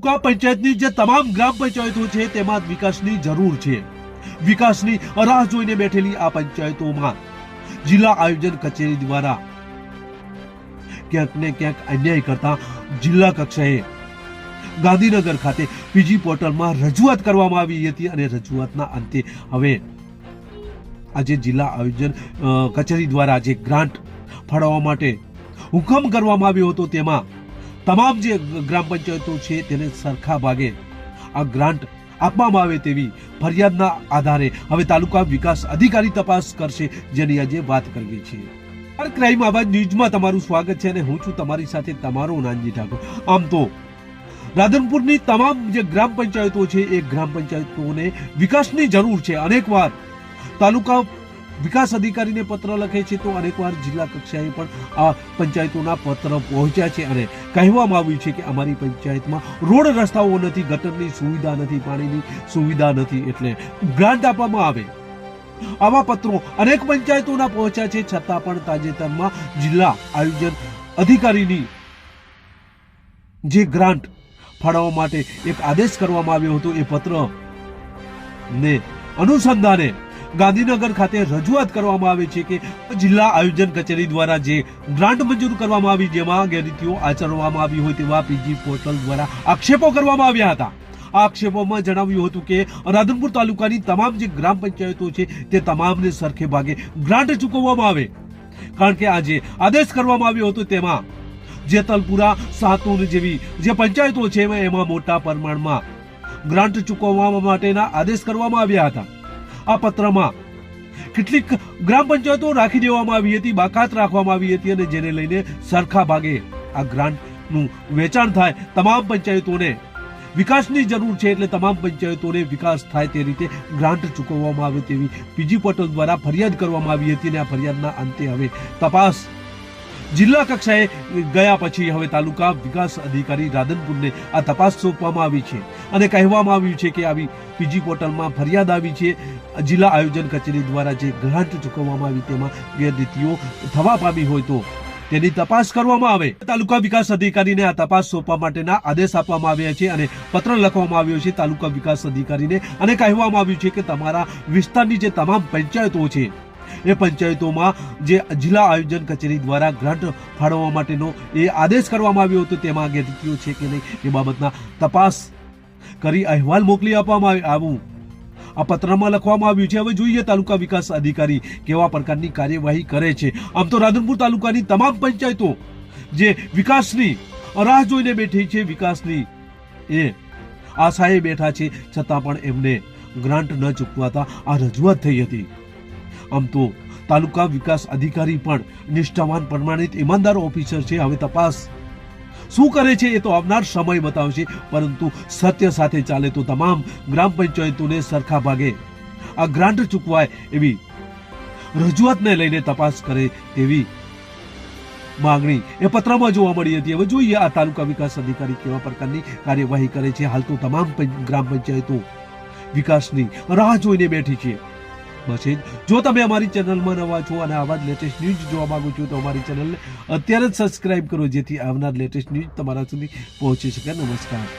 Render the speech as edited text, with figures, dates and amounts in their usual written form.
તાલુકા પંચાયતની જે તમામ ગ્રામ પંચાયતો છે તેમાં વિકાસની જરૂર છે। વિકાસની રાહ જોઈને બેઠેલી આ પંચાયતોમાં જિલ્લા આયોજન કચેરી દ્વારા ક્યાંક ને ક્યાંક અન્યાય કરતા જિલ્લા કક્ષાએ ગાંધીનગર ખાતે પીજી પોર્ટલમાં રજૂઆત કરવામાં આવી હતી અને રજૂઆતના અંતે હવે આજે જિલ્લા આયોજન કચેરી દ્વારા જે ગ્રાન્ટ ફાળવવા માટે હુકમ કરવામાં આવ્યો હતો તેમાં તમામ જે ગ્રામ પંચાયતો છે તેને સરખા ભાગે આ ગ્રાન્ટ આપવામાં આવે તેવી ફરિયાદના આધારે હવે તાલુકા વિકાસ અધિકારી તપાસ કરશે, જેની આજે વાત કરવી છે। ક્રાઇમ આવાજ ન્યૂઝમાં તમારું સ્વાગત છે અને હું છું તમારી સાથે તમારો નાનજી ઠાકોર। આમ તો રાધનપુરની તમામ જે ગ્રામ પંચાયતો છે એ ગ્રામ પંચાયતોને વિકાસની જરૂર છે। અનેકવાર તાલુકા વિકાસ અધિકારીને પત્ર લખે છે તો અનેકવાર જિલ્લા કક્ષાએ પણ આ પંચાયતોના પત્ર પહોંચ્યા છે અને કહેવામાં આવ્યું છે કે અમારી પંચાયતમાં રોડ રસ્તાઓ નથી, ગટરની સુવિધા નથી, પાણીની સુવિધા નથી, એટલે ગ્રાન્ટ આપવામાં આવે। આવા પત્રો અનેક પંચાયતોના પહોંચ્યા છે, છતાં પણ તાજેતરમાં જિલ્લા આયોજન અધિકારીની જે ગ્રાન્ટ ફાળવવા માટે એક આદેશ કરવામાં આવ્યો હતો એ પત્ર ને અનુસંધાને ગાંધીનગર ખાતે રજૂઆત કરવામાં આવે છે કે જિલ્લા આયોજન કચેરી દ્વારા જે ગ્રાન્ટ મંજૂર કરવામાં આવી જેમાં ગેરરીતિઓ આચરવામાં આવી હોય તેવા પીજી પોર્ટલ દ્વારા આક્ષેપો કરવામાં આવ્યા હતા। આ આક્ષેપોમાં જણાવ્યું હતું કે રાધનપુર તાલુકાની તમામ જે ગ્રામ પંચાયતો છે તે તમામને સરખે ભાગે ગ્રાન્ટ ચૂકવવામાં આવે, કારણ કે આજે આદેશ કરવામાં આવ્યો હતો તેમાં જેતલપુરા, સાતુર જેવી જે પંચાયતો છે એમાં મોટા પ્રમાણમાં ગ્રાન્ટ ચૂકવવા માટેના આદેશ કરવામાં આવ્યા હતા। આ પત્રમાં કેટલીક ગ્રામ પંચાયતો રાખી દેવામાં આવી હતી, બાકાત રાખવામાં આવી હતી અને જેને લઈને સરખા ભાગે આ ગ્રાન્ટનું વેચાણ થાય, તમામ પંચાયતોને વિકાસની જરૂર છે એટલે તમામ પંચાયતોને વિકાસ થાય તે રીતે ગ્રાન્ટ ચૂકવવામાં આવે તેવી પીજી પોર્ટલ દ્વારા ફરિયાદ કરવામાં આવી હતી અને આ ફરિયાદના અંતે હવે તપાસ જિલ્લા કક્ષાએ ગયા પછી હવે તાલુકા વિકાસ અધિકારી રાધનપુરને આ તપાસ સોંપવામાં આવી છે અને કહેવામાં આવ્યું છે કે આવી પીજી પોર્ટલમાં ફરિયાદ આવી છે, જિલ્લા આયોજન કચેરી દ્વારા જે ગ્રાન્ટ ચૂકવવામાં આવી તેમાં ગેરરીતિઓ થવા પામી હોય તો તેની તપાસ કરવામાં આવે। તાલુકા વિકાસ અધિકારીને આ તપાસ સોંપવા માટેના આદેશ આપવામાં આવ્યા છે અને પત્ર લખવામાં આવ્યો છે તાલુકા વિકાસ અધિકારીને અને કહેવામાં આવ્યું છે કે તમારા વિસ્તારની જે તમામ પંચાયતો છે એ પંચાયતોમાં જે જિલ્લા આયોજન કચેરી દ્વારા ગ્રાન્ટ ફાળવવા માટેનો એ આદેશ કરવામાં આવ્યો હતો તેમાં ગેરરીતિઓ છે કે નહીં એ બાબતના તપાસ કરી અહેવાલ મોકલી આપવામાં આવું આ પત્રમાં લખવામાં આવ્યું છે। હવે જોઈએ તાલુકા વિકાસ અધિકારી કેવા પ્રકારની કાર્યવાહી કરે છે। આમ તો રાધનપુર તાલુકાની તમામ પંચાયતો જે વિકાસની રાહ જોઈને બેઠી છે, વિકાસની એ આશાએ બેઠા છે, છતાં પણ એમને ગ્રાન્ટ ન ચૂકવાતા આ રજૂઆત થઈ હતી। આમ તો તાલુકા વિકાસ અધિકારી પણ નિષ્ઠાવાન, પ્રમાણિત, ઈમાનદાર ઓફિસર છે। હવે તપાસ શું કરે છે એ તો આવનાર સમય બતાવશે, પરંતુ સત્ય સાથે ચાલે તો તમામ ગ્રામ પંચાયતોને સરખા ભાગે આ ગ્રાન્ટ ચૂકવાય એવી રજૂઆતને લઈને તપાસ કરે તેવી માંગણી એ પત્રમાં જોવા મળી હતી। હવે જોઈએ આ તાલુકા વિકાસ અધિકારી કેવા પ્રકારની કાર્યવાહી કરે છે। હાલ તો તમામ ગ્રામ પંચાયતો વિકાસની રાહ જોઈને બેઠી છે। બસ એ જો તમે અમારી ચેનલમાં નવા છો અને આવા જ લેટેસ્ટ ન્યૂઝ જોવા માંગો છો તો અમારી ચેનલને અત્યારે જ સબસ્ક્રાઇબ કરો, જેથી આવનાર લેટેસ્ટ ન્યૂઝ તમારા સુધી પહોંચી શકે। નમસ્કાર।